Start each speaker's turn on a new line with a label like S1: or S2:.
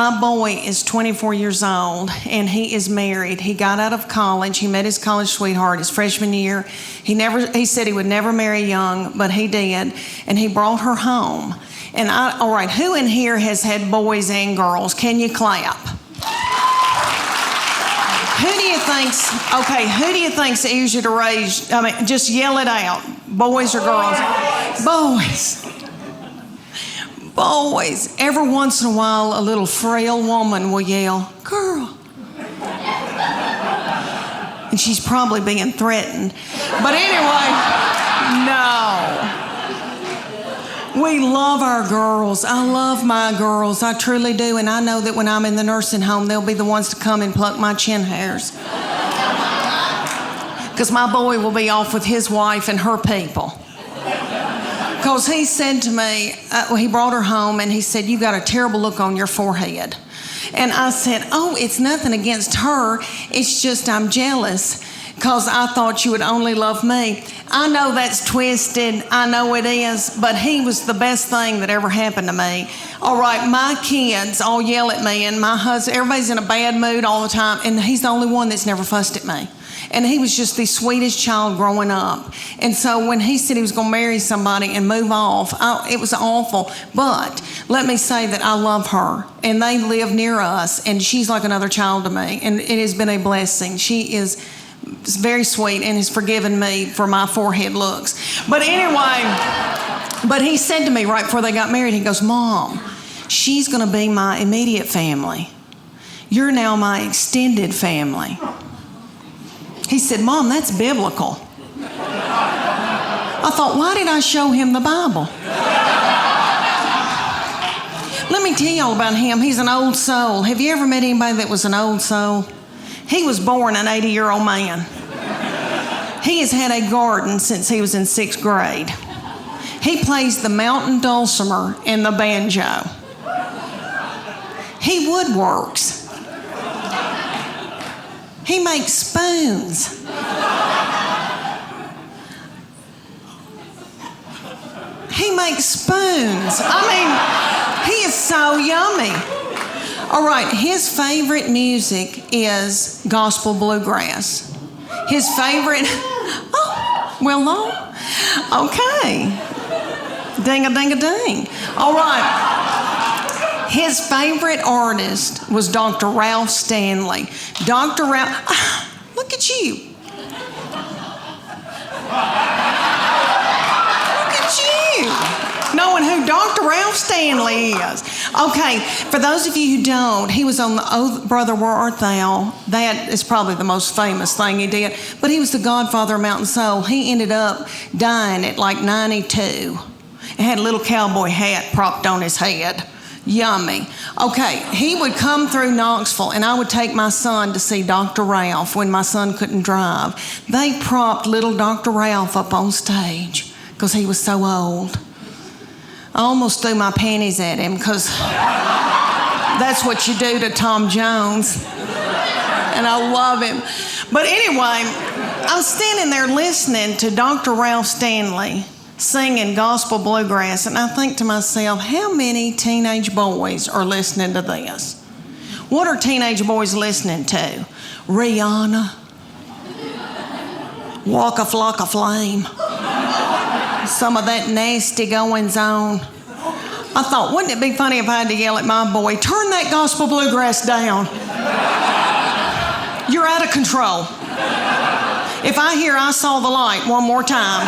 S1: My boy is 24 years old, and he is married. He got out of college. He met his college sweetheart his freshman year. He said he would never marry young, but he did, and he brought her home. And all right, who in here has had boys and girls? Can you clap? Who do you think's easier to raise? I mean, just yell it out. Boys or girls? Boys. Boys. Every once in a while, a little frail woman will yell, girl. And she's probably being threatened. But anyway, no. We love our girls. I love my girls. I truly do. And I know that when I'm in the nursing home, they'll be the ones to come and pluck my chin hairs. Because my boy will be off with his wife and her people. Because he said to me, he brought her home and he said, you got a terrible look on your forehead. And I said, oh, it's nothing against her. It's just I'm jealous because I thought you would only love me. I know that's twisted. I know it is. But he was the best thing that ever happened to me. All right, my kids all yell at me, and my husband, everybody's in a bad mood all the time, and he's the only one that's never fussed at me. And he was just the sweetest child growing up. And so when he said he was going to marry somebody and move off, it was awful. But let me say that I love her. And they live near us. And she's like another child to me. And it has been a blessing. She is very sweet and has forgiven me for my forehead looks. But anyway, but he said to me right before they got married, he goes, Mom, she's going to be my immediate family. You're now my extended family. He said, Mom, that's biblical. I thought, why did I show him the Bible? Let me tell y'all about him. He's an old soul. Have you ever met anybody that was an old soul? He was born an 80-year-old man. He has had a garden since he was in 6th grade. He plays the mountain dulcimer and the banjo. He woodworks. He makes spoons. He makes spoons. I mean, he is so yummy. All right, his favorite music is gospel bluegrass. His favorite, oh, well, no. Okay. Ding-a-ding-a-ding. All right. His favorite artist was Dr. Ralph Stanley. Dr. Ralph, look at you. Look at you, knowing who Dr. Ralph Stanley is. Okay, for those of you who don't, he was on the Oh Brother Where Art Thou. That is probably the most famous thing he did. But he was the godfather of Mountain Soul. He ended up dying at like 92. He had a little cowboy hat propped on his head. Yummy. Okay, he would come through Knoxville, and I would take my son to see Dr. Ralph when my son couldn't drive. They propped little Dr. Ralph up on stage because he was so old. I almost threw my panties at him because that's what you do to Tom Jones. And I love him. But anyway, I'm standing there listening to Dr. Ralph Stanley singing gospel bluegrass, and I think to myself, how many teenage boys are listening to this? What are teenage boys listening to? Rihanna, Waka Flocka Flame, some of that nasty goings on. I thought, wouldn't it be funny if I had to yell at my boy, turn that gospel bluegrass down. You're out of control. If I hear I saw the light one more time,